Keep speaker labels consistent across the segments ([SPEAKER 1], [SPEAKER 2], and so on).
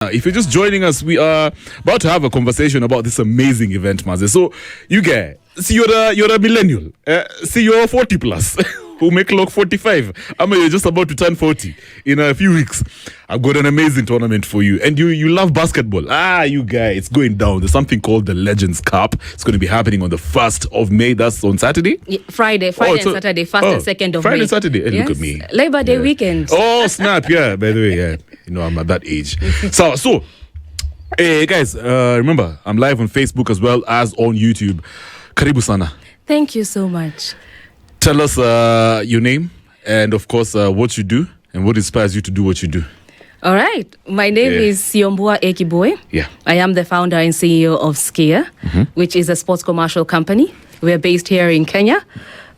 [SPEAKER 1] If you're just joining us, we are about to have a conversation about this amazing event, Maze. So, you get, see, you're a millennial. See, you're 40 plus, who make look 45. You're just about to turn 40 in a few weeks. I've got an amazing tournament for you. And you love basketball. You guys, it's going down. There's something called the Legends Cup. It's going to be happening on the 1st of May. That's on Saturday?
[SPEAKER 2] Yeah, Friday and Saturday, 1st and 2nd of May.
[SPEAKER 1] Friday and Saturday. Hey,
[SPEAKER 2] yes.
[SPEAKER 1] Look at me.
[SPEAKER 2] Labor Day weekend.
[SPEAKER 1] Oh, snap. Yeah, by the way, yeah. You know, I'm at that age. So, hey guys, remember, I'm live on Facebook as well as on YouTube. Karibu sana.
[SPEAKER 2] Thank you so much.
[SPEAKER 1] Tell us your name and, of course, what you do and what inspires you to do what you do.
[SPEAKER 2] All right. My name is Siombua Ekiboy.
[SPEAKER 1] Yeah.
[SPEAKER 2] I am the founder and CEO of Skia, which is a sports commercial company. We're based here in Kenya,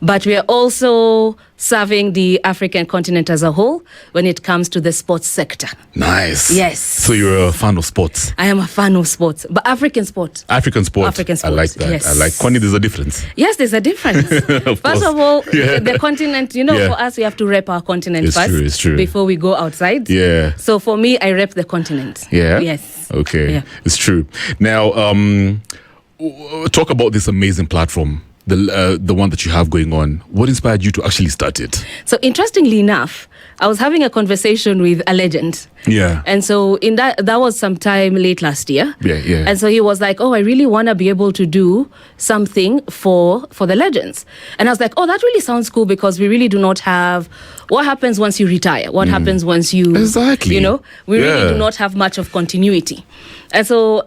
[SPEAKER 2] but we are also serving the African continent as a whole when it comes to the sports sector.
[SPEAKER 1] Nice.
[SPEAKER 2] Yes.
[SPEAKER 1] So you're a fan of sports?
[SPEAKER 2] I am a fan of sports, but African sport.
[SPEAKER 1] African sport.
[SPEAKER 2] African sport.
[SPEAKER 1] I like that.
[SPEAKER 2] Yes.
[SPEAKER 1] I like. Kwani, there's a difference.
[SPEAKER 2] Yes, there's a difference. First of all, the continent, for us, we have to rep our continent
[SPEAKER 1] It's
[SPEAKER 2] first
[SPEAKER 1] true, it's true.
[SPEAKER 2] before we go outside.
[SPEAKER 1] Yeah.
[SPEAKER 2] So for me, I rep the continent.
[SPEAKER 1] Yeah?
[SPEAKER 2] Yes.
[SPEAKER 1] Okay.
[SPEAKER 2] Yeah.
[SPEAKER 1] It's true. Now, talk about this amazing platform. The one that you have going on. What inspired you to actually start it?
[SPEAKER 2] So interestingly enough, I was having a conversation with a legend.
[SPEAKER 1] Yeah.
[SPEAKER 2] And so in that was sometime late last year.
[SPEAKER 1] Yeah.
[SPEAKER 2] And so he was like, I really want to be able to do something for the legends. And I was like, that really sounds cool, because we really do not have what happens once you retire, what happens once you
[SPEAKER 1] Exactly.
[SPEAKER 2] We really do not have much of continuity. And so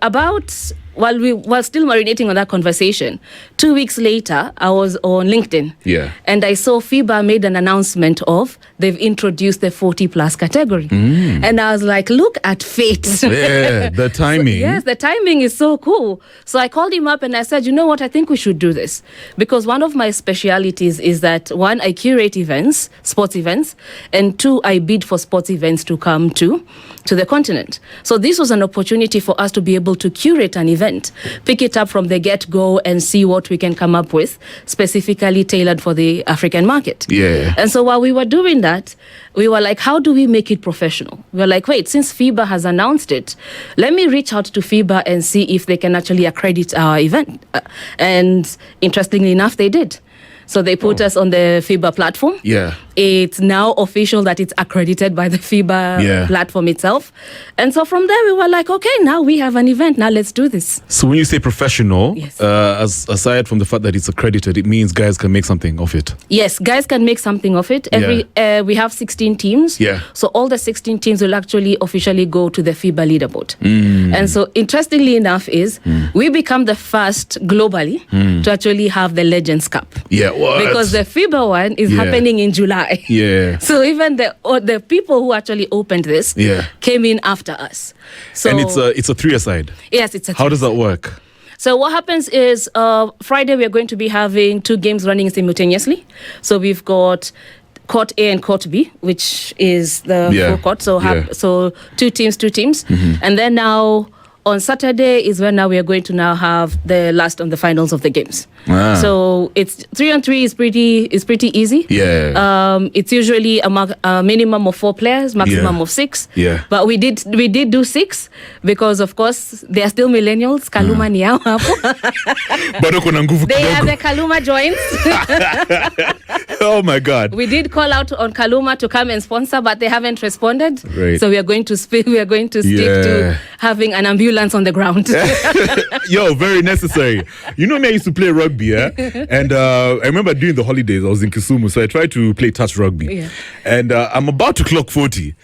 [SPEAKER 2] while still marinating on that conversation, 2 weeks later, I was on LinkedIn.
[SPEAKER 1] Yeah.
[SPEAKER 2] And I saw FIBA made an announcement of they've introduced the 40 plus category. And I was like, look at fate.
[SPEAKER 1] Yeah, the timing.
[SPEAKER 2] Yes, the timing is so cool. So I called him up and I said, you know what, I think we should do this. Because one of my specialities is that, one, I curate events, sports events, and two, I bid for sports events to come to the continent. So this was an opportunity for us to be able to curate an event, pick it up from the get-go and see what we can come up with, specifically tailored for the African market.
[SPEAKER 1] Yeah.
[SPEAKER 2] And so while we were doing that, we were like, how do we make it professional? We were like, wait, since FIBA has announced it, let me reach out to FIBA and see if they can actually accredit our event. And interestingly enough, they did. So they put us on the FIBA platform.
[SPEAKER 1] Yeah.
[SPEAKER 2] It's now official that it's accredited by the FIBA platform itself. And so from there, we were like, okay, now we have an event. Now let's do this.
[SPEAKER 1] So when you say professional,
[SPEAKER 2] yes.
[SPEAKER 1] Aside from the fact that it's accredited, it means guys can make something of it.
[SPEAKER 2] Yes, guys can make something of it. We have 16 teams.
[SPEAKER 1] Yeah.
[SPEAKER 2] So all the 16 teams will actually officially go to the FIBA leaderboard. And so interestingly enough we become the first globally to actually have the Legends Cup.
[SPEAKER 1] Yeah, what?
[SPEAKER 2] Because the FIBA one is happening in July.
[SPEAKER 1] Yeah.
[SPEAKER 2] So even the people who actually opened this came in after us. So,
[SPEAKER 1] and it's a 3-a-side.
[SPEAKER 2] Yes, it's a 3-a-side.
[SPEAKER 1] How does that work?
[SPEAKER 2] So what happens is Friday we are going to be having 2 games running simultaneously. So we've got Court A and Court B, which is the full court. So 2 teams. And then now on Saturday is when now we are going to now have the last on the finals of the games. So it's 3-on-3 is pretty easy.
[SPEAKER 1] Yeah.
[SPEAKER 2] It's usually a minimum of 4 players, maximum of 6.
[SPEAKER 1] Yeah.
[SPEAKER 2] But we did do 6 because of course they are still millennials. Kaluma ni yao hapo. They are the Kaluma joints.
[SPEAKER 1] Oh my God.
[SPEAKER 2] We did call out on Kaluma to come and sponsor, but they haven't responded.
[SPEAKER 1] Right.
[SPEAKER 2] So we are going to stick to having an ambulance on the ground.
[SPEAKER 1] Yo, very necessary. You know me, I used to play rugby, and I remember during the holidays, I was in Kisumu, so I tried to play touch rugby. Yeah. And I'm about to clock 40.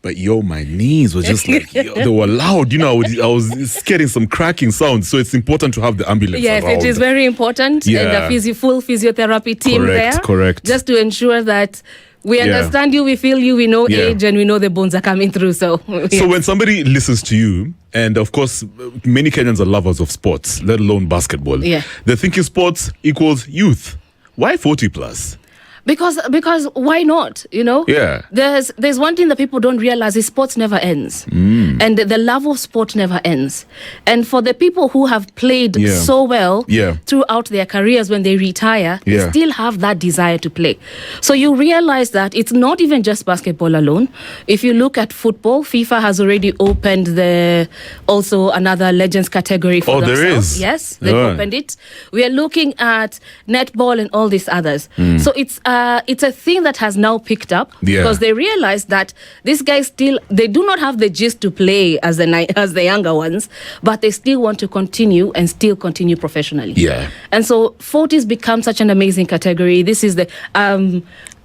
[SPEAKER 1] But my knees were just like, they were loud. I was getting some cracking sounds. So it's important to have the ambulance
[SPEAKER 2] Yes,
[SPEAKER 1] around.
[SPEAKER 2] it is very important.
[SPEAKER 1] Yeah.
[SPEAKER 2] And a full physiotherapy team
[SPEAKER 1] Correct.
[SPEAKER 2] Just to ensure that we understand you, we feel you, we know age, and we know the bones are coming through. So
[SPEAKER 1] when somebody listens to you, and of course, many Kenyans are lovers of sports, let alone basketball.
[SPEAKER 2] Yeah.
[SPEAKER 1] They're thinking sports equals youth. Why 40 plus?
[SPEAKER 2] Because why not?
[SPEAKER 1] Yeah.
[SPEAKER 2] There's one thing that people don't realize is sports never ends, and the love of sport never ends. And for the people who have played so well throughout their careers, when they retire, they still have that desire to play. So you realize that it's not even just basketball alone. If you look at football, FIFA has already opened also another legends category for themselves.
[SPEAKER 1] There is.
[SPEAKER 2] Yes, they've opened it. We are looking at netball and all these others. So it's a thing that has now picked up because they realize that these guys they do not have the gist to play as the younger ones, but they still want to continue professionally.
[SPEAKER 1] Yeah.
[SPEAKER 2] And so 40s become such an amazing category. This is the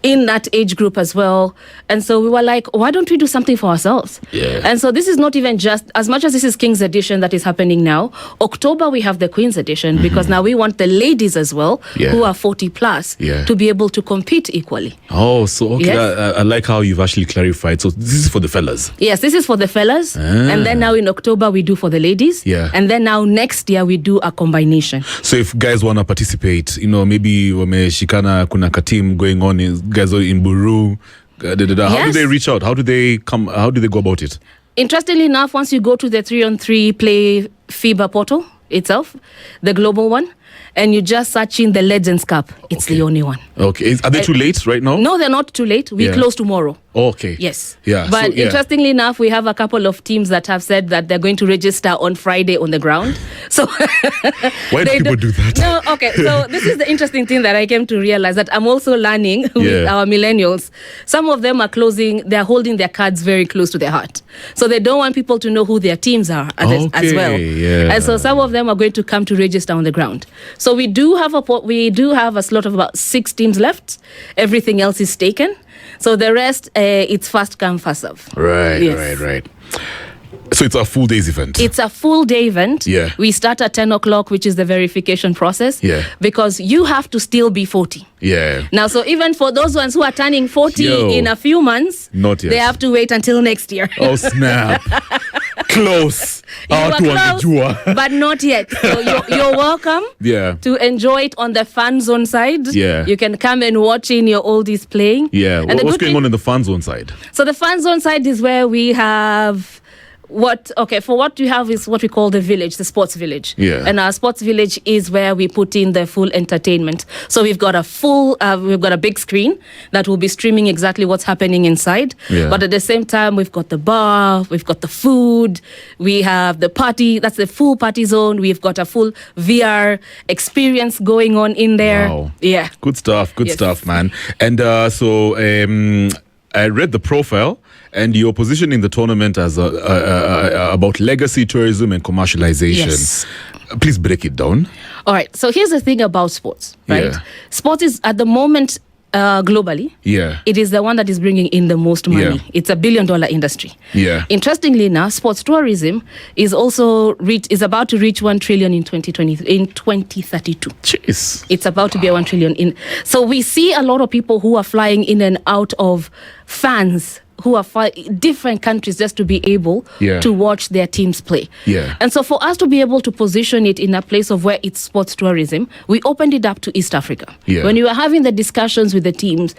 [SPEAKER 2] in that age group as well. And so we were like, why don't we do something for ourselves?
[SPEAKER 1] Yeah.
[SPEAKER 2] And so this is not even just, as much as this is King's Edition that is happening now, October we have the Queen's Edition because now we want the ladies as well who are 40 plus to be able to compete equally.
[SPEAKER 1] Oh, so okay.
[SPEAKER 2] Yes.
[SPEAKER 1] I like how you've actually clarified. So this is for the fellas.
[SPEAKER 2] Yes, this is for the fellas. And then now in October we do for the ladies.
[SPEAKER 1] Yeah.
[SPEAKER 2] And then now next year we do a combination.
[SPEAKER 1] So if guys want to participate, maybe wameshikana kuna ka team going on, guys are in Buru, how do they reach out? How do they go about it?
[SPEAKER 2] Interestingly enough, once you go to the 3-on-3 Play FIBA portal itself, the global one, and you just search in the Legends Cup, it's the only one.
[SPEAKER 1] Okay. Are they too late right now?
[SPEAKER 2] No, they're not too late. We close tomorrow.
[SPEAKER 1] Okay.
[SPEAKER 2] Yes.
[SPEAKER 1] Yeah.
[SPEAKER 2] But interestingly enough, we have a couple of teams that have said that they're going to register on Friday on the ground. So
[SPEAKER 1] why do people do that?
[SPEAKER 2] No, okay. So this is the interesting thing that I came to realize that I'm also learning with our millennials. Some of them are they're holding their cards very close to their heart. So they don't want people to know who their teams are as well.
[SPEAKER 1] Yeah.
[SPEAKER 2] And so some of them are going to come to register on the ground. So we do have a slot of about 6 teams left. Everything else is taken. So the rest, it's first come, first serve.
[SPEAKER 1] Right. So it's a full day's event.
[SPEAKER 2] It's a full day event.
[SPEAKER 1] Yeah.
[SPEAKER 2] We start at 10 o'clock, which is the verification process.
[SPEAKER 1] Yeah.
[SPEAKER 2] Because you have to still be 40.
[SPEAKER 1] Yeah.
[SPEAKER 2] Now, so even for those ones who are turning 40 in a few months,
[SPEAKER 1] not yet.
[SPEAKER 2] They have to wait until next year.
[SPEAKER 1] Oh, snap. Close.
[SPEAKER 2] You are close, but not yet. So you're welcome to enjoy it on the fan zone side.
[SPEAKER 1] Yeah.
[SPEAKER 2] You can come and watch in your oldies playing.
[SPEAKER 1] Yeah. What's going on in the fan zone side?
[SPEAKER 2] So the fan zone side is where we have... what you have is what we call the village, the sports village.
[SPEAKER 1] Yeah.
[SPEAKER 2] And our sports village is where we put in the full entertainment. So we've got a big screen that will be streaming exactly what's happening inside.
[SPEAKER 1] Yeah.
[SPEAKER 2] But at the same time, we've got the bar, we've got the food, we have the party, that's the full party zone. We've got a full VR experience going on in there.
[SPEAKER 1] Wow.
[SPEAKER 2] Yeah.
[SPEAKER 1] Good stuff, man. And I read the profile, and your position in the tournament as about legacy tourism and commercialization.
[SPEAKER 2] Yes.
[SPEAKER 1] Please break it down.
[SPEAKER 2] All right. So here's the thing about sports, right?
[SPEAKER 1] Yeah.
[SPEAKER 2] Sports is at the moment globally.
[SPEAKER 1] Yeah.
[SPEAKER 2] It is the one that is bringing in the most money.
[SPEAKER 1] Yeah.
[SPEAKER 2] It's $1 billion industry.
[SPEAKER 1] Yeah.
[SPEAKER 2] Interestingly enough, sports tourism is also about to reach 1 trillion in 2032.
[SPEAKER 1] Jeez.
[SPEAKER 2] It's about to be a 1 trillion So we see a lot of people who are flying in and out of fans who are different countries just to be able to watch their teams play.
[SPEAKER 1] Yeah.
[SPEAKER 2] And so for us to be able to position it in a place of where it's sports tourism, we opened it up to East Africa.
[SPEAKER 1] Yeah.
[SPEAKER 2] When we were having the discussions with the teams,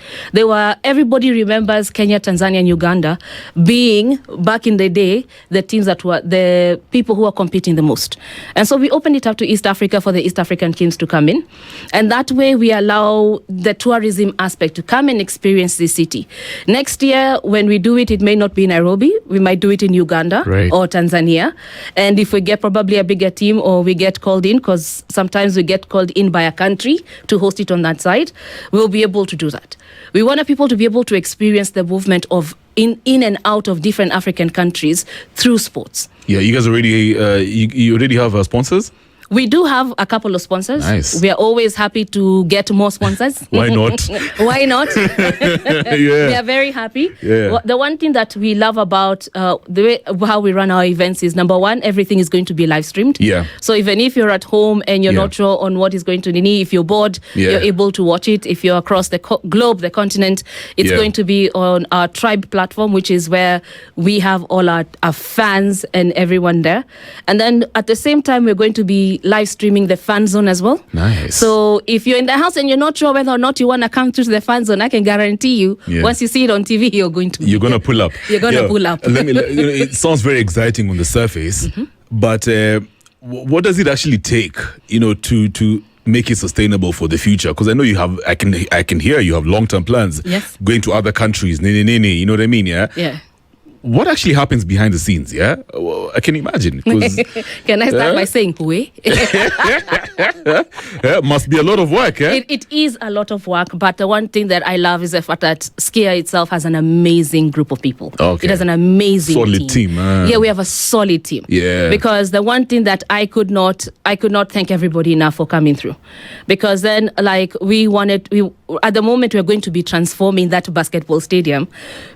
[SPEAKER 2] everybody remembers Kenya, Tanzania, and Uganda being, back in the day, the teams that were the people who are competing the most. And so we opened it up to East Africa for the East African teams to come in. And that way we allow the tourism aspect to come and experience the city. Next year, when we do it, it may not be Nairobi. We might do it in Uganda or Tanzania. And if we get probably a bigger team or we get called in, because sometimes we get called in by a country to host it on that side, we'll be able to do that. We want people to be able to experience the movement of in and out of different African countries through sports.
[SPEAKER 1] Yeah, you guys already, you already have sponsors?
[SPEAKER 2] We do have a couple of sponsors.
[SPEAKER 1] Nice.
[SPEAKER 2] We are always happy to get more sponsors.
[SPEAKER 1] Why not?
[SPEAKER 2] Why not?
[SPEAKER 1] Yeah.
[SPEAKER 2] We are very happy.
[SPEAKER 1] Yeah.
[SPEAKER 2] The one thing that we love about the way how we run our events is, number one, everything is going to be live streamed.
[SPEAKER 1] Yeah.
[SPEAKER 2] So even if you're at home and you're not sure on what is going to be, if you're bored, you're able to watch it. If you're across the globe, the continent, it's going to be on our Tribe platform, which is where we have all our fans and everyone there. And then at the same time, we're going to be be live streaming the fan zone as well.
[SPEAKER 1] Nice.
[SPEAKER 2] So if you're in the house and you're not sure whether or not you want to come through to the fan zone, I can guarantee you, once you see it on TV, you're going to
[SPEAKER 1] pull up.
[SPEAKER 2] You're going to pull up.
[SPEAKER 1] It sounds very exciting on the surface, but what does it actually take, to make it sustainable for the future? Because I know you have, I can hear you have long-term plans.
[SPEAKER 2] Yes.
[SPEAKER 1] Going to other countries, you know what I mean? Yeah.
[SPEAKER 2] Yeah.
[SPEAKER 1] What actually happens behind the scenes? Yeah, well, I can imagine.
[SPEAKER 2] Can I start by saying, "Hui"?
[SPEAKER 1] Must be a lot of work. Yeah,
[SPEAKER 2] it is a lot of work. But the one thing that I love is the fact that Skia itself has an amazing group of people.
[SPEAKER 1] Okay.
[SPEAKER 2] It has an amazing
[SPEAKER 1] solid team.
[SPEAKER 2] Yeah, we have a solid team.
[SPEAKER 1] Yeah,
[SPEAKER 2] because the one thing that I could not thank everybody enough for coming through, because then at the moment we're going to be transforming that basketball stadium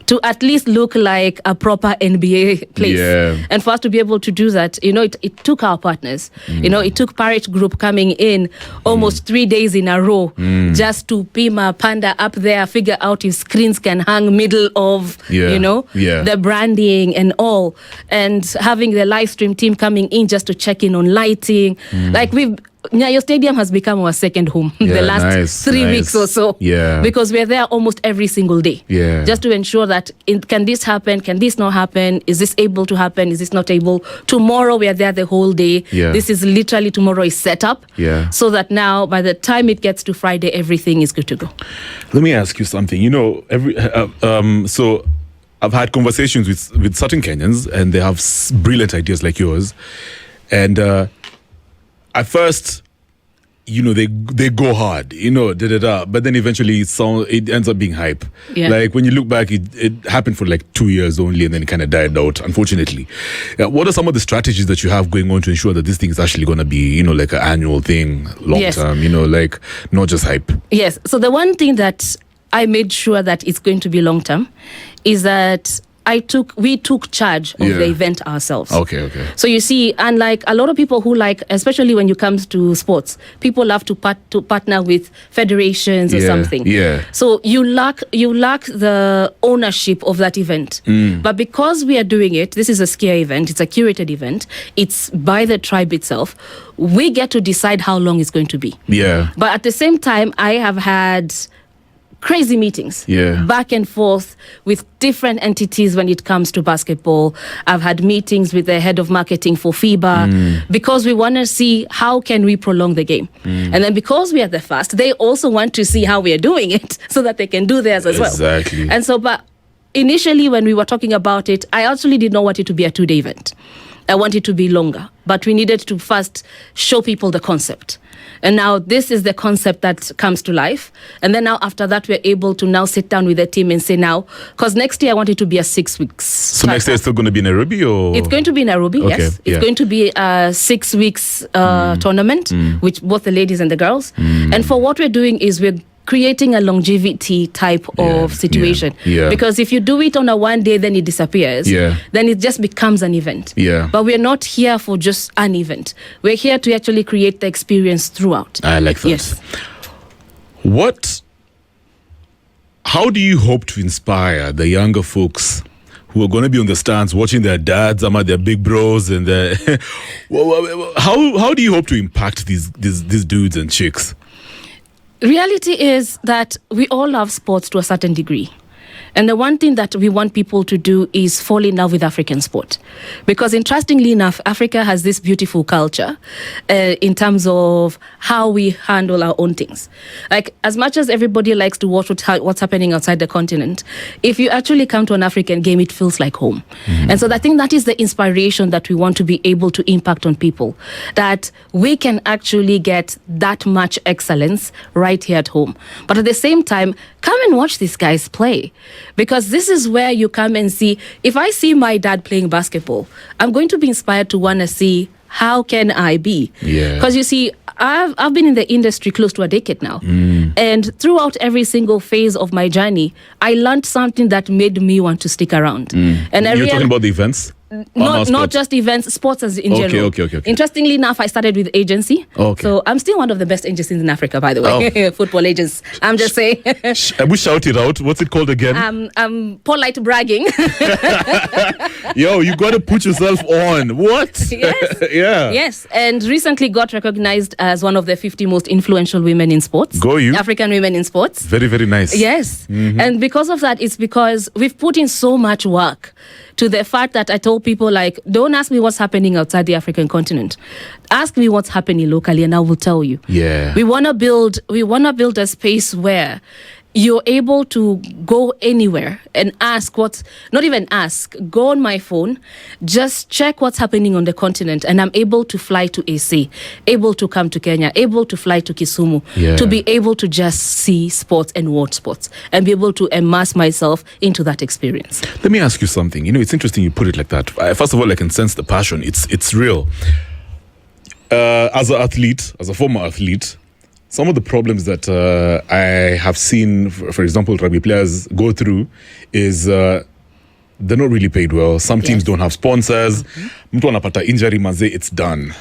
[SPEAKER 2] to at least look like a proper NBA place.
[SPEAKER 1] Yeah.
[SPEAKER 2] And for us to be able to do that, it took our partners. It took Parrot Group coming in almost 3 days in a row just to Pima Panda up there, figure out if screens can hang middle of, the branding and all. And having the live stream team coming in just to check in on lighting. Nyayo Stadium has become our second home the last 3 weeks or so.
[SPEAKER 1] Yeah.
[SPEAKER 2] Because we're there almost every single day.
[SPEAKER 1] Yeah.
[SPEAKER 2] Just to ensure that can this happen? Can this not happen? Is this able to happen? Is this not able? Tomorrow we are there the whole day.
[SPEAKER 1] Yeah.
[SPEAKER 2] This is literally tomorrow is set up.
[SPEAKER 1] Yeah.
[SPEAKER 2] So that now by the time it gets to Friday, everything is good to go.
[SPEAKER 1] Let me ask you something. So I've had conversations with certain Kenyans, and they have brilliant ideas like yours. And at first, they go hard, but then eventually it ends up being hype.
[SPEAKER 2] Yeah.
[SPEAKER 1] Like when you look back, it happened for like 2 years only, and then it kind of died out, unfortunately. What are some of the strategies that you have going on to ensure that this thing is actually going to be, like an annual thing, long term, like not just hype? Yes.
[SPEAKER 2] So the one thing that I made sure that it's going to be long term is that we took charge of the event ourselves.
[SPEAKER 1] Okay.
[SPEAKER 2] So you see, unlike a lot of people who especially when you come to sports, people love to partner with federations or something.
[SPEAKER 1] Yeah.
[SPEAKER 2] So you lack the ownership of that event. But because we are doing it, this is a Skia event, it's a curated event, it's by the tribe itself, we get to decide how long it's going to be.
[SPEAKER 1] Yeah.
[SPEAKER 2] But at the same time, I have had crazy meetings back and forth with different entities when it comes to basketball. I've had meetings with the head of marketing for FIBA because we want to see how can we prolong the game. And then because we are the first, they also want to see how we are doing it so that they can do theirs as well.
[SPEAKER 1] Exactly.
[SPEAKER 2] And so, but initially when we were talking about it, I actually did not want it to be a 2-day event. I want it to be longer, but we needed to first show people the concept. And now this is the concept that comes to life. And then now after that, we're able to now sit down with the team and say now, because next year I want it to be a 6 weeks.
[SPEAKER 1] So next year it's still going to be Nairobi, or?
[SPEAKER 2] It's going to be Nairobi, yes. It's going to be a 6 weeks tournament, which both the ladies and the girls. And for what we're doing is we're creating a longevity type of situation. Because if you do it on a 1 day, then it disappears. Then it just becomes an event. But we're not here for just an event. We're here to actually create the experience throughout.
[SPEAKER 1] I like that.
[SPEAKER 2] Yes.
[SPEAKER 1] How do you hope to inspire the younger folks who are going to be on the stands watching their dads, their big bros, and how do you hope to impact these dudes and chicks?
[SPEAKER 2] Reality is that we all love sports to a certain degree. And the one thing that we want people to do is fall in love with African sport. Because interestingly enough, Africa has this beautiful culture in terms of how we handle our own things. Like, as much as everybody likes to watch what's happening outside the continent, if you actually come to an African game, it feels like home. And so I think that is the inspiration that we want to be able to impact on people, that we can actually get that much excellence right here at home. But at the same time, come and watch these guys play. Because this is where you come and see, if I see my dad playing basketball, I'm going to be inspired to want to see how can I be. Because you see, I've been in the industry close to a decade now. And throughout every single phase of my journey, I learned something that made me want to stick around. And
[SPEAKER 1] you're talking about the events?
[SPEAKER 2] Not just events, sports as in general.
[SPEAKER 1] Okay.
[SPEAKER 2] Interestingly enough, I started with agency.
[SPEAKER 1] Okay.
[SPEAKER 2] So I'm still one of the best agencies in Africa, by the way. Football agents. I'm just saying.
[SPEAKER 1] We shout it out. What's it called again?
[SPEAKER 2] Polite bragging.
[SPEAKER 1] Yo, you got to put yourself on. What?
[SPEAKER 2] Yes.
[SPEAKER 1] Yeah.
[SPEAKER 2] Yes. And recently got recognized as one of the 50 most influential women in sports.
[SPEAKER 1] Go you.
[SPEAKER 2] African women in sports.
[SPEAKER 1] Very, very nice.
[SPEAKER 2] Yes. And because of that, it's because we've put in so much work to the fact that I told people, like, don't ask me what's happening outside the African continent. Ask me what's happening locally and I will tell you.
[SPEAKER 1] Yeah.
[SPEAKER 2] We want to build a space where you're able to go anywhere and go on my phone, just check what's happening on the continent, and I'm able to fly to AC, able to come to Kenya, able to fly to Kisumu, to be able to just see sports and watch sports and be able to immerse myself into that experience. Let
[SPEAKER 1] me ask you something. It's interesting you put it like that. First of all, I can sense the passion. It's real. As a former athlete, some of the problems that I have seen, for example, rugby players go through is they're not really paid well. Some teams don't have sponsors. Mtu anapata injury, maze, it's done.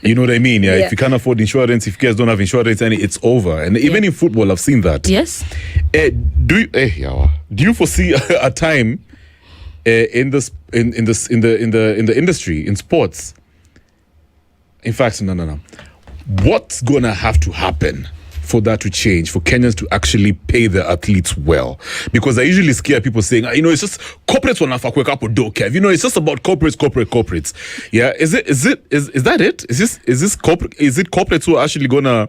[SPEAKER 1] You know what I mean? Yeah. If you can't afford insurance, if you guys don't have insurance, it's over. And even in football, I've seen that.
[SPEAKER 2] Yes.
[SPEAKER 1] Do you foresee a time in the industry, in sports? In fact, no. What's going to have to happen for that to change, for Kenyans to actually pay their athletes well? Because I usually scare people saying, it's just corporates wanafa kuweka hapo do, Kev. It's just about corporates. Yeah, is that it? Is it corporates who are actually gonna,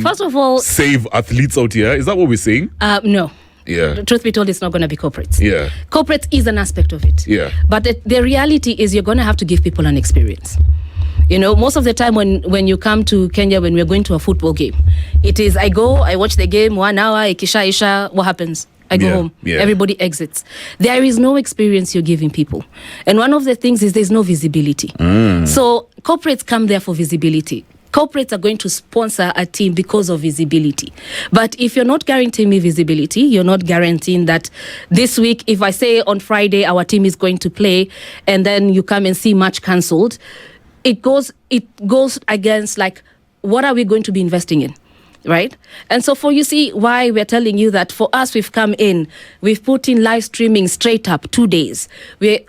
[SPEAKER 2] first of all,
[SPEAKER 1] save athletes out here? Is that what we're saying?
[SPEAKER 2] No.
[SPEAKER 1] Yeah.
[SPEAKER 2] Truth be told, it's not going to be corporates.
[SPEAKER 1] Yeah.
[SPEAKER 2] Corporate is an aspect of it.
[SPEAKER 1] Yeah.
[SPEAKER 2] But the reality is you're going to have to give people an experience. Most of the time when you come to Kenya, when we're going to a football game, it is I watch the game 1 hour, ikisha, what happens? I go home. Yeah. Everybody exits. There is no experience you're giving people. And one of the things is there's no visibility. So corporates come there for visibility. Corporates are going to sponsor a team because of visibility. But if you're not guaranteeing me visibility, you're not guaranteeing that this week, if I say on Friday our team is going to play, and then you come and see match cancelled, it goes against, like, what are we going to be investing in, right? And so you see why we're telling you that for us, we've put in live streaming straight up 2 days.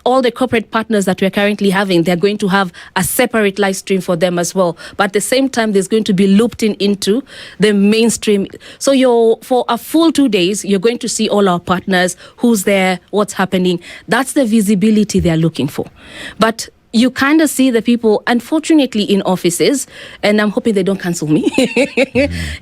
[SPEAKER 2] All the corporate partners that we're currently having, they're going to have a separate live stream for them as well. But at the same time, there's going to be looped into the mainstream. So for a full 2 days, you're going to see all our partners, who's there, what's happening. That's the visibility they're looking for. But you kind of see the people, unfortunately, in offices, and I'm hoping they don't cancel me,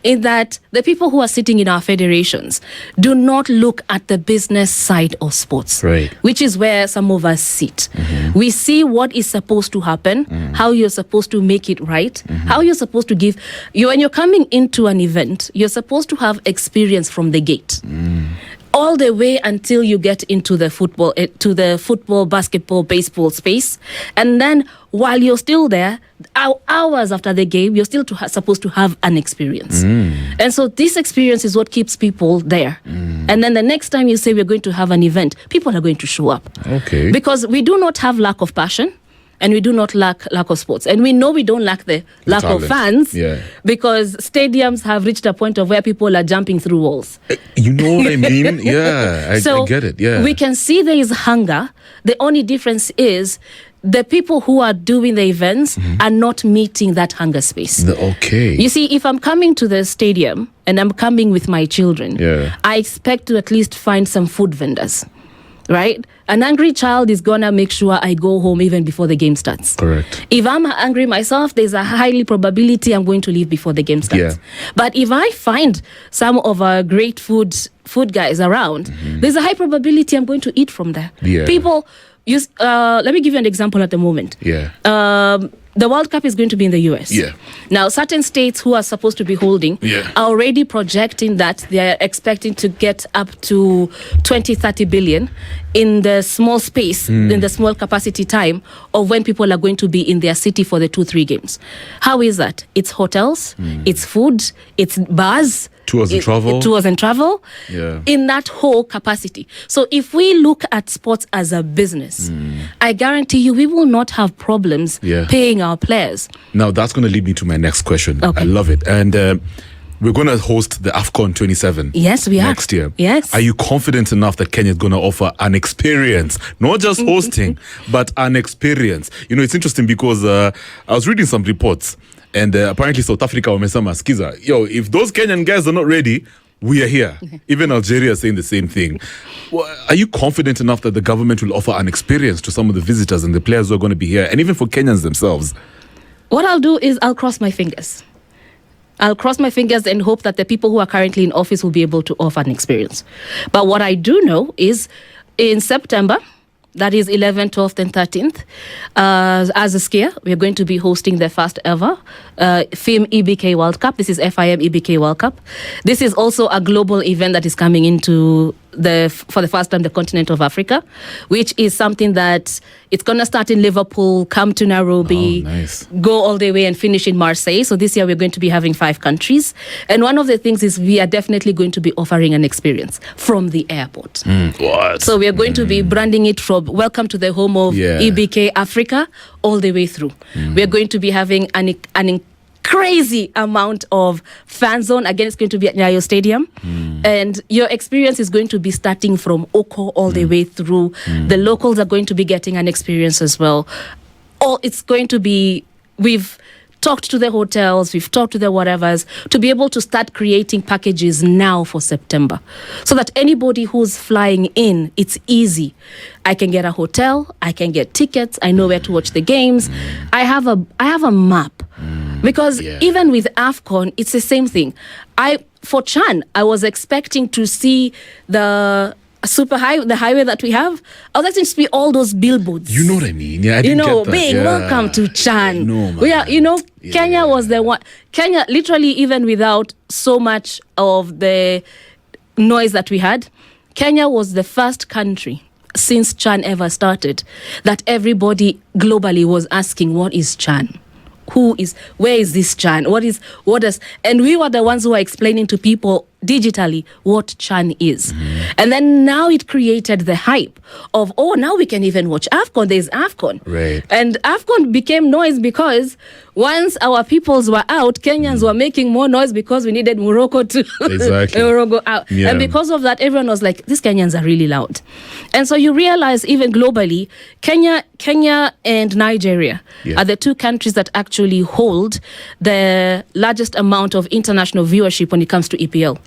[SPEAKER 2] in that the people who are sitting in our federations do not look at the business side of sports,
[SPEAKER 1] right,
[SPEAKER 2] which is where some of us sit. We see what is supposed to happen, how you're supposed to make it right, how you're supposed to give. When you're coming into an event, you're supposed to have experience from the gate. All the way until you get into the football, basketball, baseball space. And then while you're still there, hours after the game, you're still supposed to have an experience. And so this experience is what keeps people there. And then the next time you say we're going to have an event, people are going to show up.
[SPEAKER 1] Okay.
[SPEAKER 2] Because we do not have lack of passion. And we do not lack of sports. And we know we don't lack the lack of fans, because stadiums have reached a point of where people are jumping through walls.
[SPEAKER 1] You know what I mean? Yeah, I get it. Yeah,
[SPEAKER 2] we can see there is hunger. The only difference is the people who are doing the events are not meeting that hunger space.
[SPEAKER 1] Okay.
[SPEAKER 2] You see, if I'm coming to the stadium and I'm coming with my children, I expect to at least find some food vendors. Right? An angry child is going to make sure I go home even before the game starts.
[SPEAKER 1] Correct.
[SPEAKER 2] If I'm angry myself, there's a highly probability I'm going to leave before the game starts.
[SPEAKER 1] Yeah.
[SPEAKER 2] But if I find some of our great food guys around, there's a high probability I'm going to eat from there.
[SPEAKER 1] Yeah.
[SPEAKER 2] People use, let me give you an example at the moment.
[SPEAKER 1] Yeah.
[SPEAKER 2] The World Cup is going to be in the US.
[SPEAKER 1] Yeah.
[SPEAKER 2] Now, certain states who are supposed to be holding are already projecting that they are expecting to get up to 20-30 billion in the small space, in the small capacity time of when people are going to be in their city for the 2-3 games. How is that? It's hotels, it's food, it's bars,
[SPEAKER 1] tours and travel. Yeah.
[SPEAKER 2] In that whole capacity. So if we look at sports as a business, I guarantee you we will not have problems paying our players.
[SPEAKER 1] Now that's going to lead me to my next question.
[SPEAKER 2] Okay.
[SPEAKER 1] I love it. And we're going to host the AFCON 27 next year.
[SPEAKER 2] Yes.
[SPEAKER 1] Are you confident enough that Kenya is going to offer an experience, not just hosting, but an experience? You know, it's interesting because I was reading some reports. And apparently South Africa wamesema, skiza, yo, if those Kenyan guys are not ready, we are here. Even Algeria is saying the same thing. Well, are you confident enough that the government will offer an experience to some of the visitors and the players who are going to be here, and even for Kenyans themselves?
[SPEAKER 2] What I'll do is I'll cross my fingers. I'll cross my fingers and hope that the people who are currently in office will be able to offer an experience. But what I do know is in September, that is 11th, 12th, and 13th. As a skier, we're going to be hosting the first ever FIM EBK World Cup. This is FIM EBK World Cup. This is also a global event that is coming into for the first time the continent of Africa, which is something that it's going to start in Liverpool, come to Nairobi, go all the way and finish in Marseille. So this year we're going to be having 5 countries. And one of the things is we are definitely going to be offering an experience from the airport.
[SPEAKER 1] What?
[SPEAKER 2] So we are going to be branding it from welcome to the home of EBK Africa all the way through. We are going to be having an crazy amount of fan zone. Again, it's going to be at Nyayo Stadium. And your experience is going to be starting from Oko all the way through. The locals are going to be getting an experience as well. It's going to be, we've talked to the hotels, we've talked to the whatevers to be able to start creating packages now for September. So that anybody who's flying in, it's easy. I can get a hotel, I can get tickets, I know where to watch the games. I have a map. Because even with AFCON, it's the same thing. For Chan, I was expecting to see the highway that we have. I was expecting to see all those billboards.
[SPEAKER 1] You know what I mean? Yeah, I didn't get that.
[SPEAKER 2] Being welcome to Chan.
[SPEAKER 1] No,
[SPEAKER 2] we are, Kenya was the one. Kenya, literally, even without so much of the noise that we had, Kenya was the first country since Chan ever started that everybody globally was asking, what is Chan? Where is this Chan? And we were the ones who were explaining to people digitally what Chan is. And then now it created the hype of, now we can even watch AFCON. There's AFCON.
[SPEAKER 1] Right.
[SPEAKER 2] And AFCON became noise because once our peoples were out, Kenyans were making more noise because we needed Morocco to Morocco out. Yeah. And because of that, everyone was like, these Kenyans are really loud. And so you realize even globally, Kenya and Nigeria are the 2 countries that actually hold the largest amount of international viewership when it comes to EPL.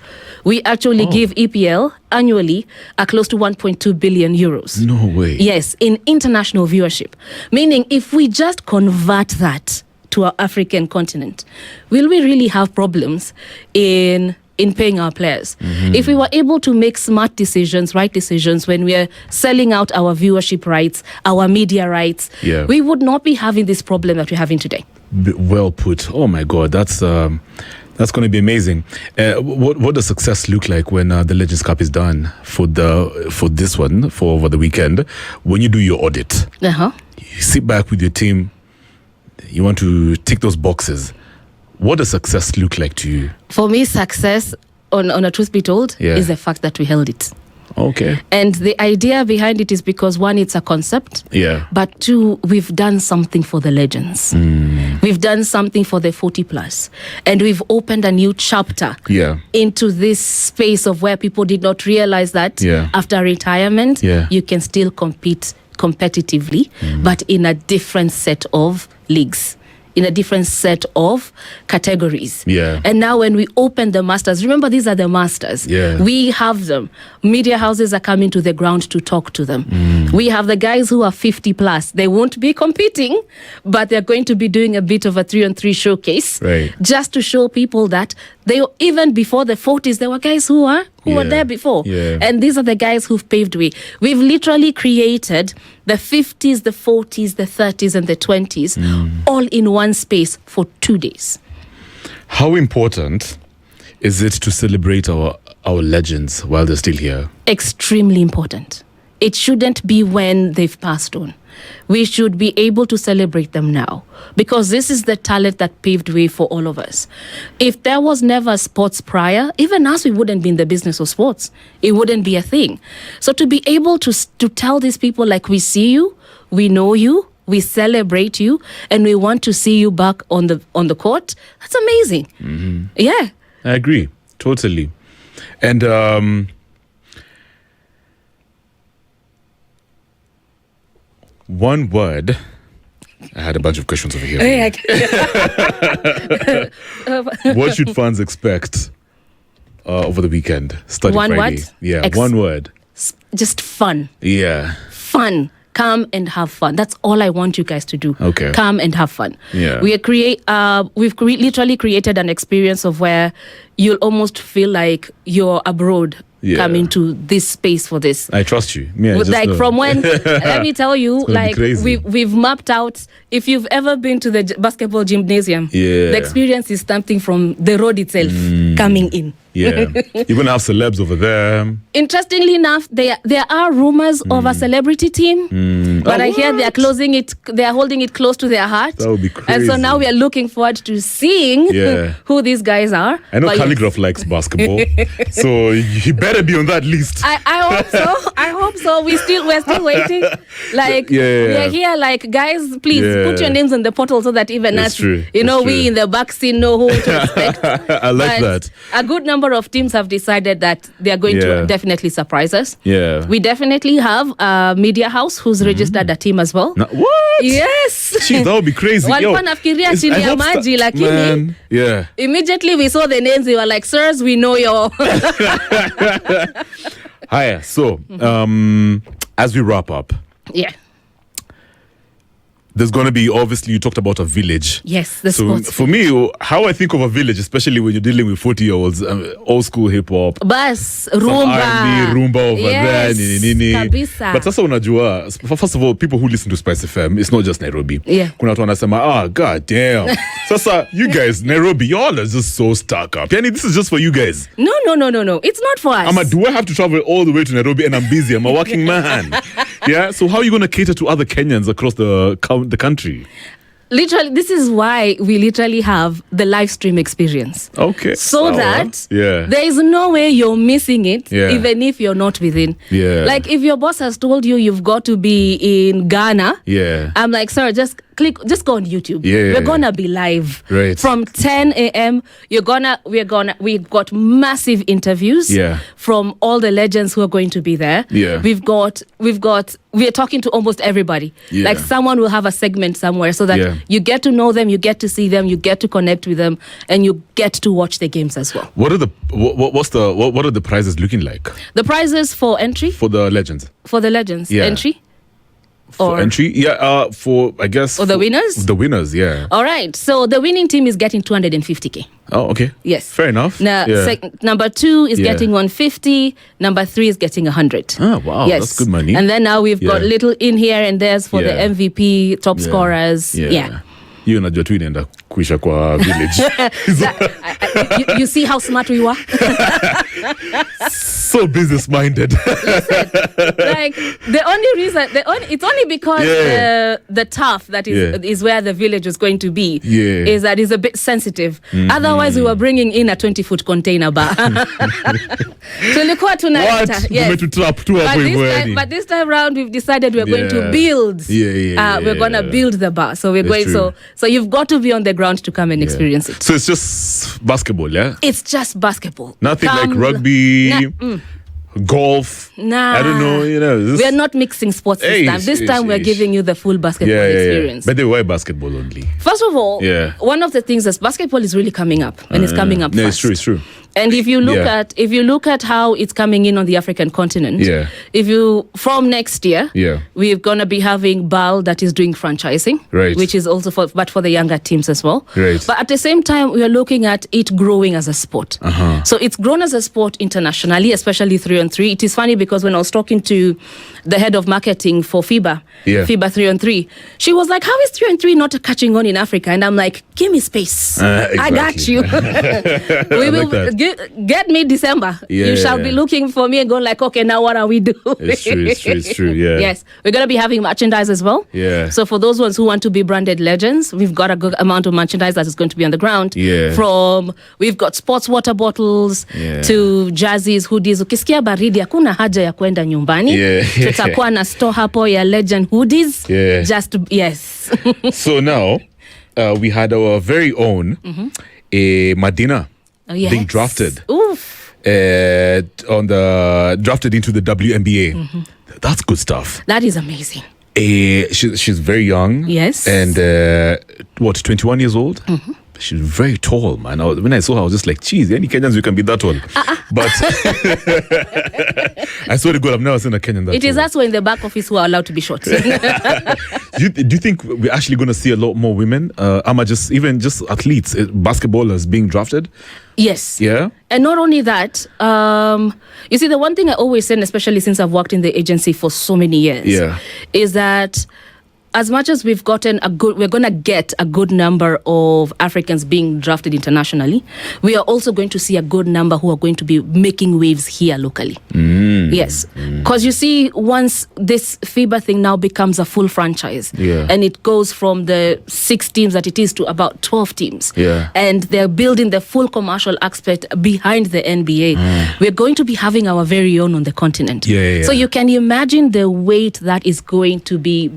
[SPEAKER 2] We actually give EPL annually close to 1.2 billion euros.
[SPEAKER 1] No way.
[SPEAKER 2] Yes, in international viewership. Meaning if we just convert that to our African continent, will we really have problems in paying our players? If we were able to make smart decisions, right decisions, when we are selling out our viewership rights, our media rights, we would not be having this problem that we're having today.
[SPEAKER 1] Well put. Oh my God, that's going to be amazing. What does success look like when the Legends Cup is done for this one, for over the weekend? When you do your audit, you sit back with your team, you want to tick those boxes. What does success look like to you? For
[SPEAKER 2] me, success, on a truth be told, is the fact that we held it.
[SPEAKER 1] Okay.
[SPEAKER 2] And the idea behind it is because 1, it's a concept.
[SPEAKER 1] Yeah.
[SPEAKER 2] But 2, we've done something for the legends. We've done something for the 40 plus. And we've opened a new chapter into this space of where people did not realize that after retirement, you can still compete competitively, but in a different set of leagues, in a different set of categories. And now when we open the masters, remember these are the masters. We have them. Media houses are coming to the ground to talk to them. We have the guys who are 50 plus. They won't be competing, but they're going to be doing a bit of a 3-on-3 showcase, just to show people that they, even before the 40s, there were guys who were there before. And these are the guys who've paved way. We've literally created the 50s, the 40s, the 30s, and the 20s, all in one space for 2 days.
[SPEAKER 1] How important is it to celebrate our legends while they're still here?
[SPEAKER 2] Extremely important. It shouldn't be when they've passed on. We should be able to celebrate them now, because this is the talent that paved way for all of us. If there was never sports prior, even us, we wouldn't be in the business of sports. It wouldn't be a thing. So to be able to tell these people, like, we see you, we know you, we celebrate you, and we want to see you back on the court, that's amazing.
[SPEAKER 1] Mm-hmm.
[SPEAKER 2] Yeah.
[SPEAKER 1] I agree. Totally. And one word. I had a bunch of questions over here. What should fans expect over the weekend? Starting
[SPEAKER 2] One
[SPEAKER 1] Friday.
[SPEAKER 2] word?
[SPEAKER 1] Yeah, one word.
[SPEAKER 2] Just fun.
[SPEAKER 1] Yeah.
[SPEAKER 2] Fun. Come and have fun. That's all I want you guys to do.
[SPEAKER 1] Okay.
[SPEAKER 2] Come and have fun.
[SPEAKER 1] Yeah.
[SPEAKER 2] We've literally created an experience of where you'll almost feel like you're abroad.
[SPEAKER 1] Yeah.
[SPEAKER 2] Coming to this space for this.
[SPEAKER 1] I trust you. Me, I just
[SPEAKER 2] like
[SPEAKER 1] know.
[SPEAKER 2] from when, let me tell you,
[SPEAKER 1] It's gonna be
[SPEAKER 2] like
[SPEAKER 1] crazy.
[SPEAKER 2] we've mapped out. If you've ever been to the basketball gymnasium,
[SPEAKER 1] Yeah.
[SPEAKER 2] the experience is something from the road itself coming in.
[SPEAKER 1] Yeah. You're going to have celebs over there.
[SPEAKER 2] Interestingly enough, there are rumors of a celebrity team, but I hear they are holding it close to their heart.
[SPEAKER 1] That would be
[SPEAKER 2] And so now
[SPEAKER 1] crazy.
[SPEAKER 2] we are looking forward to seeing
[SPEAKER 1] Yeah.
[SPEAKER 2] who these guys are.
[SPEAKER 1] I know
[SPEAKER 2] But yes.
[SPEAKER 1] Calligraph likes basketball, so he better be on that list.
[SPEAKER 2] I hope so. I hope so. We're still waiting. Like
[SPEAKER 1] Yeah.
[SPEAKER 2] we're here. Like, guys, please put your names in the portal so that even
[SPEAKER 1] That's
[SPEAKER 2] us,
[SPEAKER 1] true.
[SPEAKER 2] we
[SPEAKER 1] That's true.
[SPEAKER 2] in the back scene know who to expect.
[SPEAKER 1] I like
[SPEAKER 2] But
[SPEAKER 1] that.
[SPEAKER 2] a good number of teams have decided that they are going
[SPEAKER 1] Yeah.
[SPEAKER 2] to definitely surprise us.
[SPEAKER 1] Yeah.
[SPEAKER 2] We definitely have a media house who's registered a team as well.
[SPEAKER 1] What?
[SPEAKER 2] Yes.
[SPEAKER 1] Jeez, that would be crazy.
[SPEAKER 2] Walikuwa nafikiria
[SPEAKER 1] it's-
[SPEAKER 2] chini
[SPEAKER 1] I
[SPEAKER 2] ya
[SPEAKER 1] hope
[SPEAKER 2] maji, lakini-
[SPEAKER 1] Man, yeah.
[SPEAKER 2] Immediately we saw the names, we were like, sirs, we know your.
[SPEAKER 1] Hiya. So, as we wrap up,
[SPEAKER 2] Yeah.
[SPEAKER 1] there's going to be, obviously, you talked about a village.
[SPEAKER 2] Yes, the
[SPEAKER 1] So
[SPEAKER 2] sports.
[SPEAKER 1] for me, how I think of a village, especially when you're dealing with 40-year-olds, old school hip hop,
[SPEAKER 2] Bas,
[SPEAKER 1] some
[SPEAKER 2] rumba.
[SPEAKER 1] R&B, rumba over
[SPEAKER 2] Yes,
[SPEAKER 1] there, nini.
[SPEAKER 2] kabisa.
[SPEAKER 1] But sasa unajua, first of all, people who listen to SpiceFM, it's not just Nairobi.
[SPEAKER 2] Yeah.
[SPEAKER 1] Kuna watu wanasema, god damn. Sasa, you guys, Nairobi, y'all are just so stuck up. Yani, this is just for you guys.
[SPEAKER 2] No. It's not for us.
[SPEAKER 1] Do I have to travel all the way to Nairobi and I'm busy? I'm a working man. Yeah. So how are you going to cater to other Kenyans across the country?
[SPEAKER 2] Literally, this is why we literally have the live stream experience.
[SPEAKER 1] Okay.
[SPEAKER 2] So
[SPEAKER 1] Sawa.
[SPEAKER 2] that
[SPEAKER 1] Yeah.
[SPEAKER 2] there is no way you're missing it,
[SPEAKER 1] Yeah.
[SPEAKER 2] even if you're not within.
[SPEAKER 1] Yeah.
[SPEAKER 2] Like if your boss has told you you've got to be in Ghana,
[SPEAKER 1] Yeah.
[SPEAKER 2] I'm like, sir, just go on YouTube.
[SPEAKER 1] Yeah.
[SPEAKER 2] We're gonna be live
[SPEAKER 1] Right.
[SPEAKER 2] from 10 a.m. We've got massive interviews
[SPEAKER 1] Yeah.
[SPEAKER 2] from all the legends who are going to be there.
[SPEAKER 1] Yeah.
[SPEAKER 2] We are talking to almost everybody.
[SPEAKER 1] Yeah.
[SPEAKER 2] Like someone will have a segment somewhere so that
[SPEAKER 1] Yeah.
[SPEAKER 2] you get to know them, you get to see them, you get to connect with them, and you get to watch the games as well.
[SPEAKER 1] What are the prizes looking like
[SPEAKER 2] The prizes for entry,
[SPEAKER 1] for the legends?
[SPEAKER 2] for the legends,
[SPEAKER 1] Yeah.
[SPEAKER 2] entry.
[SPEAKER 1] For entry? Yeah, for, I guess.
[SPEAKER 2] Or the winners?
[SPEAKER 1] The winners, yeah.
[SPEAKER 2] All right. So the winning team is getting 250K.
[SPEAKER 1] Oh, okay.
[SPEAKER 2] Yes.
[SPEAKER 1] Fair enough.
[SPEAKER 2] Now,
[SPEAKER 1] Yeah.
[SPEAKER 2] number 2 is
[SPEAKER 1] Yeah.
[SPEAKER 2] getting 150. Number 3 is getting 100.
[SPEAKER 1] Oh, wow.
[SPEAKER 2] Yes.
[SPEAKER 1] That's good money.
[SPEAKER 2] And then now we've got
[SPEAKER 1] Yeah.
[SPEAKER 2] little in here and there's for the
[SPEAKER 1] Yeah.
[SPEAKER 2] MVP, top
[SPEAKER 1] Yeah.
[SPEAKER 2] scorers. Yeah.
[SPEAKER 1] Hiyo najua tu inaenda kuisha kwa village.
[SPEAKER 2] You see how smart we were?
[SPEAKER 1] So business minded.
[SPEAKER 2] Like it's only because
[SPEAKER 1] Yeah.
[SPEAKER 2] the turf that is where the village is going to be
[SPEAKER 1] Yeah.
[SPEAKER 2] is that is a bit sensitive. Otherwise we were bringing in a 20-foot container bar. Tulikuwa tunaleta,
[SPEAKER 1] What?
[SPEAKER 2] yes.
[SPEAKER 1] Umetutrap tu hapo hivyo yani.
[SPEAKER 2] But this time round we've decided we're going to
[SPEAKER 1] Yeah.
[SPEAKER 2] build. We're going to build the bar. So we're
[SPEAKER 1] That's
[SPEAKER 2] going
[SPEAKER 1] true.
[SPEAKER 2] so you've got to be on the ground to come and experience it.
[SPEAKER 1] So it's just basketball, yeah?
[SPEAKER 2] It's just basketball.
[SPEAKER 1] Nothing like
[SPEAKER 2] Come-
[SPEAKER 1] rugby, golf.
[SPEAKER 2] Nah.
[SPEAKER 1] I don't know, this-
[SPEAKER 2] We are not mixing sports
[SPEAKER 1] Hey,
[SPEAKER 2] this time. This time we're giving you the full basketball experience.
[SPEAKER 1] But they were basketball only.
[SPEAKER 2] First of all,
[SPEAKER 1] Yeah.
[SPEAKER 2] one of the things is basketball is really coming up, and it's coming up
[SPEAKER 1] No,
[SPEAKER 2] fast.
[SPEAKER 1] it's true.
[SPEAKER 2] And if you
[SPEAKER 1] Yeah.
[SPEAKER 2] look at how it's coming in on the African continent,
[SPEAKER 1] Yeah.
[SPEAKER 2] from next year,
[SPEAKER 1] Yeah.
[SPEAKER 2] we're gonna be having BAL that is doing franchising,
[SPEAKER 1] Right.
[SPEAKER 2] which is also for the younger teams as well.
[SPEAKER 1] Right.
[SPEAKER 2] But at the same time, we are looking at it growing as a sport. So it's grown as a sport internationally, especially 3-on-3. It is funny because when I was talking to the head of marketing for FIBA,
[SPEAKER 1] Yeah.
[SPEAKER 2] FIBA 3-on-3, she was like, "How is 3-on-3 not catching on in Africa?" And I'm like, "Give me space. I got
[SPEAKER 1] Exactly.
[SPEAKER 2] you." We will
[SPEAKER 1] like that.
[SPEAKER 2] get me December. You shall be looking for me and going like, okay, now what are we doing?
[SPEAKER 1] It's true. Yeah.
[SPEAKER 2] Yes, we're gonna be having merchandise as well.
[SPEAKER 1] Yeah.
[SPEAKER 2] So for those ones who want to be branded legends, we've got a good amount of merchandise that is going to be on the ground.
[SPEAKER 1] Yeah.
[SPEAKER 2] We've got sports water bottles to jerseys, hoodies. Ukisikia baridi hakuna haja ya kwenda nyumbani. Tutakuwa na store hapo ya legend hoodies.
[SPEAKER 1] So now we had our very own Madina being drafted. Drafted into the WNBA. That's good stuff.
[SPEAKER 2] That is amazing.
[SPEAKER 1] She's very young.
[SPEAKER 2] Yes.
[SPEAKER 1] And 21 years old? She's very tall, man. When I saw her, I was just like, geez, any Kenyans, you can be that tall. But I swear to God, I've never seen a Kenyan that tall.
[SPEAKER 2] It is us who are in the back office who are allowed to be short.
[SPEAKER 1] Do you think we're actually going to see a lot more women? Just athletes, basketballers being drafted?
[SPEAKER 2] Yes.
[SPEAKER 1] Yeah.
[SPEAKER 2] And not only that, you see, the one thing I always say, and especially since I've worked in the agency for so many years, is that as much as we're going to get a good number of Africans being drafted internationally, we are also going to see a good number who are going to be making waves here locally. Yes. Because you see, once this FIBA thing now becomes a full franchise, and it goes from the 6 teams that it is to about 12 teams, and they're building the full commercial aspect behind the NBA, we're going to be having our very own on the continent. So you can imagine the weight that is going to be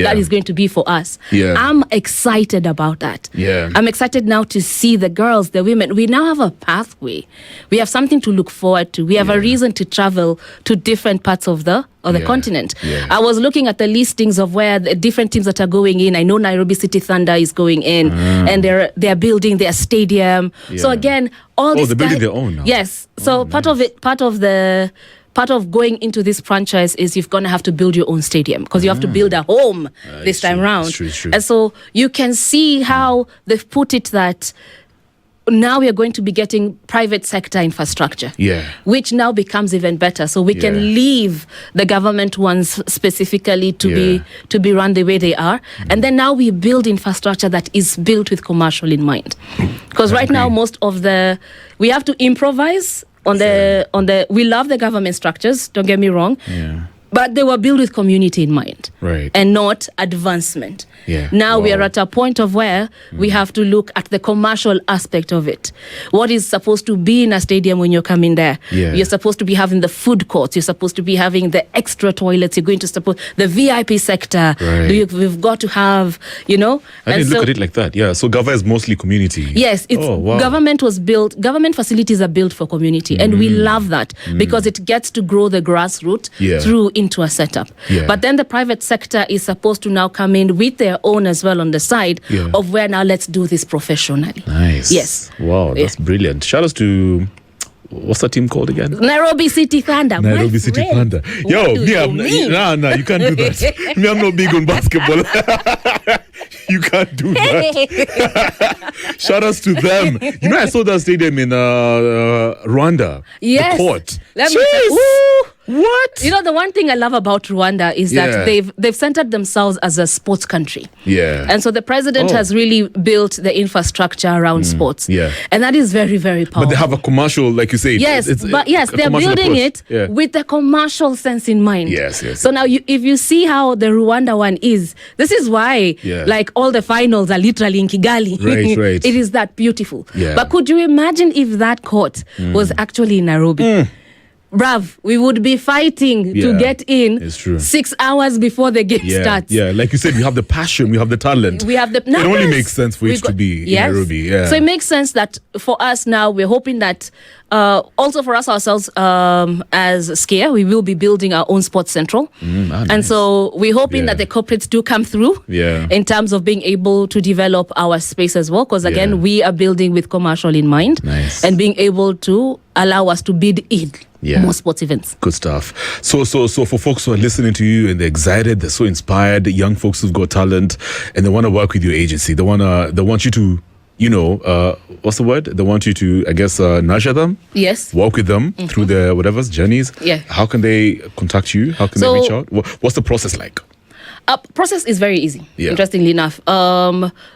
[SPEAKER 2] that is going to be for us. I'm excited about that. I'm excited now to see the girls, the women. We now have a pathway. We have something to look forward to. We have a reason to travel to different parts of the continent. I was looking at the listings of where the different teams that are going in. I know Nairobi City Thunder is going in, and they're building their stadium. So again, all this.
[SPEAKER 1] They're building their own now.
[SPEAKER 2] Yes. So part of going into this franchise is you're going to have to build your own stadium because you have to build a home this time round.
[SPEAKER 1] True.
[SPEAKER 2] And so you can see how they've put it that now we are going to be getting private sector infrastructure, which now becomes even better. So we can leave the government ones specifically to be run the way they are. And then now we build infrastructure that is built with commercial in mind. Because right now, we have to improvise we love the government structures, don't get me wrong, but they were built with community in mind, and not advancement. Now we are at a point of where we have to look at the commercial aspect of it. What is supposed to be in a stadium when you're coming there? You're supposed to be having the food courts. You're supposed to be having the extra toilets. You're going to support the VIP sector. We've got to have,
[SPEAKER 1] I didn't look at it like that. So Gava is mostly community.
[SPEAKER 2] Yes, government facilities are built for community, and we love that because it gets to grow the grassroots through into a setup. But then the private sector is supposed to now come in with their own as well on the side of where now let's do this professionally.
[SPEAKER 1] Nice.
[SPEAKER 2] Yes.
[SPEAKER 1] Wow, that's brilliant. Shout out to, what's that team called again?
[SPEAKER 2] Nairobi City Thunder.
[SPEAKER 1] Nairobi City Thunder. Yo, you can't do that. I'm not big on basketball. You can't do that. Shout outs to them. I saw that stadium in Rwanda.
[SPEAKER 2] Yes.
[SPEAKER 1] The court.
[SPEAKER 2] What? The one thing I love about Rwanda is that they've centered themselves as a sports country. And so the president has really built the infrastructure around sports. And that is very, very powerful.
[SPEAKER 1] But they have a commercial, like you say.
[SPEAKER 2] Yes, they're building it with the commercial sense in mind.
[SPEAKER 1] Yes.
[SPEAKER 2] So now if you see how the Rwanda one is, this is why like all the finals are literally in Kigali.
[SPEAKER 1] Right.
[SPEAKER 2] It is that beautiful. But could you imagine if that court was actually in Nairobi? Bruv, we would be fighting to get in 6 hours before the game starts.
[SPEAKER 1] Like you said, we have the passion, we have the talent.
[SPEAKER 2] We have the numbers.
[SPEAKER 1] It only makes sense for it to be in Nairobi. So
[SPEAKER 2] it makes sense that for us now, we're hoping that also for us ourselves as Skia, we will be building our own sports central. And so we're hoping that the corporates do come through in terms of being able to develop our space as well. Because again, we are building with commercial in mind and being able to allow us to bid in more sports events.
[SPEAKER 1] Good stuff. So for folks who are listening to you and they're excited, they're so inspired, young folks who've got talent and they want to work with your agency, they want you to, what's the word? They want you to, I guess, nurture them.
[SPEAKER 2] Yes.
[SPEAKER 1] Walk with them through their journeys. How can they contact you? How can they reach out? What's the process like?
[SPEAKER 2] Process is very easy,
[SPEAKER 1] Yeah.
[SPEAKER 2] interestingly enough.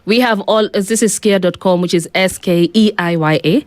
[SPEAKER 2] We have this is skeia.com, which is SKEIYA.com.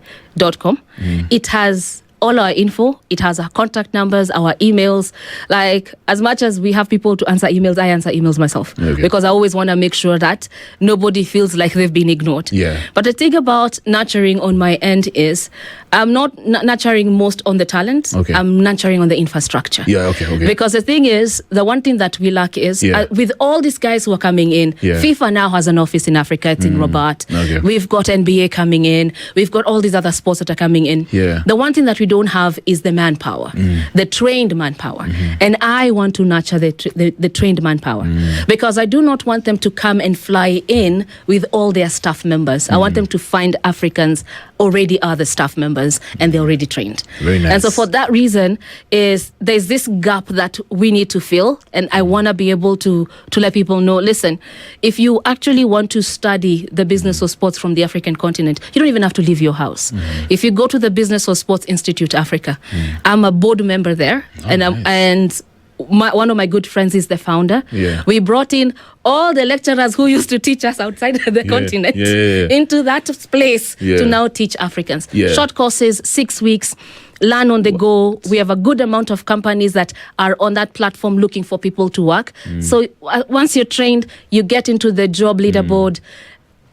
[SPEAKER 2] It has all our info. It has our contact numbers, our emails. Like, as much as we have people to answer emails, I answer emails myself.
[SPEAKER 1] Okay.
[SPEAKER 2] Because I always want to make sure that nobody feels like they've been ignored.
[SPEAKER 1] Yeah.
[SPEAKER 2] But the thing about nurturing on my end is I'm not nurturing most on the talent.
[SPEAKER 1] Okay.
[SPEAKER 2] I'm nurturing on the infrastructure.
[SPEAKER 1] Yeah, okay.
[SPEAKER 2] Because the thing is, the one thing that we lack is, with all these guys who are coming in, FIFA now has an office in Africa. It's in Rabat.
[SPEAKER 1] Okay.
[SPEAKER 2] We've got NBA coming in. We've got all these other sports that are coming in.
[SPEAKER 1] Yeah.
[SPEAKER 2] The one thing that we don't have is the manpower, the trained manpower. And I want to nurture the trained manpower because I do not want them to come and fly in with all their staff members. I want them to find Africans already are the staff members and they're already trained.
[SPEAKER 1] Very nice.
[SPEAKER 2] And so for that reason there's this gap that we need to fill, and I want to be able to let people know, listen, if you actually want to study the business of sports from the African continent, you don't even have to leave your house. If you go to the Business of Sports Institute Africa, I'm a board member there, and one of my good friends is the founder.
[SPEAKER 1] Yeah.
[SPEAKER 2] We brought in all the lecturers who used to teach us outside the continent into that place to now teach Africans. Short courses, 6 weeks, learn on the go. We have a good amount of companies that are on that platform looking for people to work. So once you're trained, you get into the job leaderboard,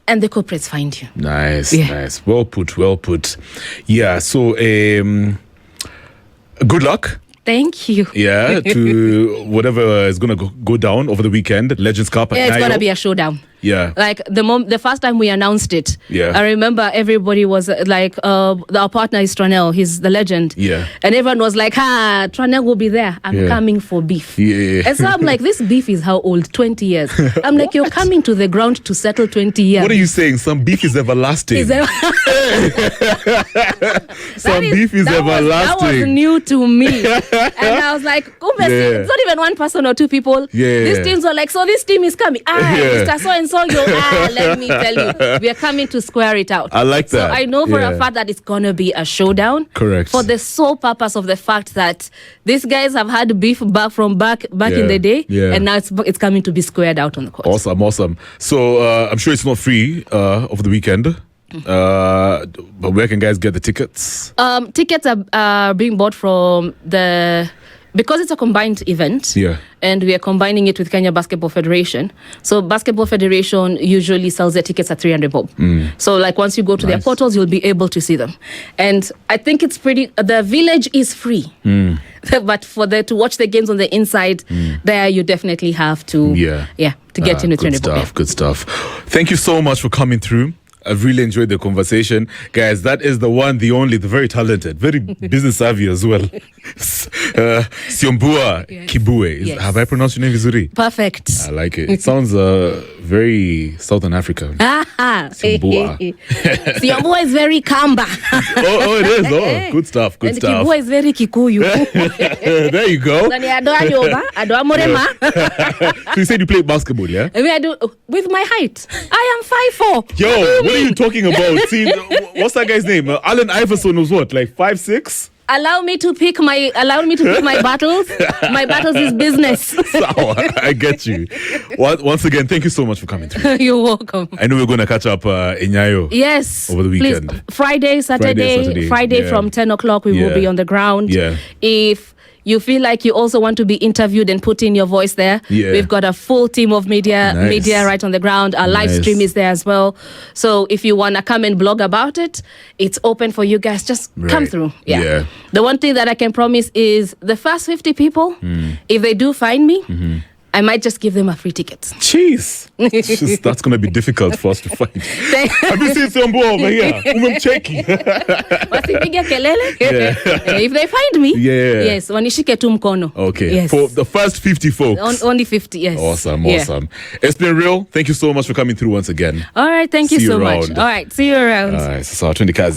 [SPEAKER 2] and the corporates find you.
[SPEAKER 1] Nice. Well put. Yeah, so good luck.
[SPEAKER 2] Thank you.
[SPEAKER 1] Yeah, to whatever is going to go down over the weekend. Legends Cup at Nyayo.
[SPEAKER 2] It's going to be a showdown.
[SPEAKER 1] Yeah.
[SPEAKER 2] Like the first time we announced it, I remember everybody was like, our partner is Tranel, he's the legend.
[SPEAKER 1] Yeah.
[SPEAKER 2] And everyone was like, Tranel will be there. I'm coming for beef.
[SPEAKER 1] Yeah.
[SPEAKER 2] And so I'm like, this beef is how old? 20 years. I'm like, you're coming to the ground to settle 20 years.
[SPEAKER 1] What are you saying? Some beef is everlasting. Some beef is everlasting.
[SPEAKER 2] That was new to me. And I was like, it's not even one person or two people. These teams were like, so this team is coming. Mr. So-and-so, let me tell you, we are coming to square it out.
[SPEAKER 1] I like that.
[SPEAKER 2] So I know for a fact that it's going to be a showdown.
[SPEAKER 1] Correct.
[SPEAKER 2] For the sole purpose of the fact that these guys have had beef back in the day, and now it's coming to be squared out on the court.
[SPEAKER 1] Awesome. So I'm sure it's not free over the weekend. But where can guys get the tickets?
[SPEAKER 2] Tickets are being bought from because it's a combined event, and we are combining it with Kenya Basketball Federation. So Basketball Federation usually sells their tickets at 300 bob. So like once you go to their portals, you'll be able to see them. And I think it's the village is free. But to watch the games on the inside, there you definitely have to get into 300 bob.
[SPEAKER 1] Good stuff. Thank you so much for coming through. I've really enjoyed the conversation. Guys, that is the one, the only, the very talented, very business savvy as well. Siombua Kibue. Have I pronounced your name vizuri?
[SPEAKER 2] Perfect.
[SPEAKER 1] I like it. It sounds very Southern African. Siombua.
[SPEAKER 2] Siombua is very Kamba.
[SPEAKER 1] Oh, it is. Oh, good stuff.
[SPEAKER 2] And Kibue is very Kikuyu.
[SPEAKER 1] There you go. So you said you play basketball, yeah?
[SPEAKER 2] I mean, I do with my height. I am 5'4".
[SPEAKER 1] Yo, what are you talking about? See, what's that guy's name? Allen Iverson was what, like 5'6"?
[SPEAKER 2] Allow me to pick my battles. My battles is business.
[SPEAKER 1] So, I get you. Once again, thank you so much for coming through.
[SPEAKER 2] You're welcome.
[SPEAKER 1] I know we're going to catch up in Nyayo.
[SPEAKER 2] Yes.
[SPEAKER 1] Over the weekend.
[SPEAKER 2] Please. Friday, Saturday from 10 o'clock, we will be on the ground.
[SPEAKER 1] Yeah.
[SPEAKER 2] If you feel like you also want to be interviewed and put in your voice there, we've got a full team of media right on the ground. Our live stream is there as well. So if you want to come and blog about it, it's open for you guys. Just come through. Yeah. The one thing that I can promise is the first 50 people, if they do find me, I might just give them a free ticket.
[SPEAKER 1] Jeez. That's going to be difficult for us to find. Have you seen Siombua over here? Umemcheki.
[SPEAKER 2] If they find me, yes, wanishike tu mkono.
[SPEAKER 1] Okay.
[SPEAKER 2] Yes.
[SPEAKER 1] For the first 50 folks.
[SPEAKER 2] Only 50, yes.
[SPEAKER 1] Awesome. It's been real. Thank you so much for coming through once again.
[SPEAKER 2] All right, thank you so much.
[SPEAKER 1] Around.
[SPEAKER 2] All right, see you around.
[SPEAKER 1] All right, so 20 kazi.